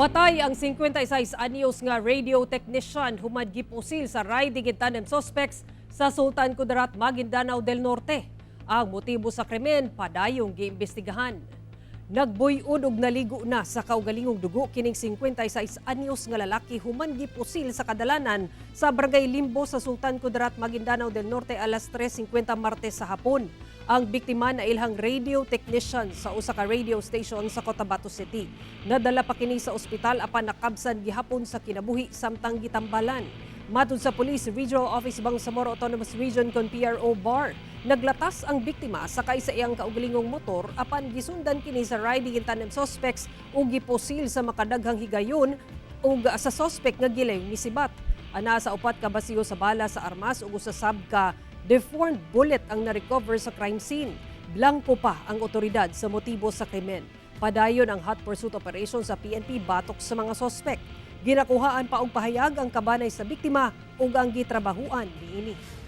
Patay ang 56 anyos nga radio technician humad gipusil sa riding in tandem suspects sa Sultan Kudarat, Maguindanao del Norte. Ang motibo sa krimen padayong giimbestigahan. Nagbuyod og naligo na sa kaugalingong dugo kining 56 anyos nga lalaki human gipusil sa kadalanan sa Barangay Limbo sa Sultan Kudarat, Maguindanao del Norte alas 3:50 Martes sa hapon. Ang biktima na ilhang radio technician sa usa ka radio station sa Cotabato City. Nadala pa kini sa ospital apan nakabsan gihapon sa kinabuhi samtang gitambalan. Matod sa Police Regional Office Bangsamoro Autonomous Region kon PRO Bar, naglatas ang biktima sa kaisa iyang kaugalingong motor apan gisundan kini sa riding in tandem suspects ug gipusil sa makadaghang higayon ug sa suspect nga gilayong misibat. Ana sa upat ka basiyo sa bala sa armas ug usa sab ka deformed bullet ang na-recover sa crime scene. Blanco pa ang otoridad sa motibo sa krimen. Padayon ang hot pursuit operation sa PNP batok sa mga sospek. Ginakuhaan pa og pahayag ang kabanay sa biktima ug ang gitrabahuan niini.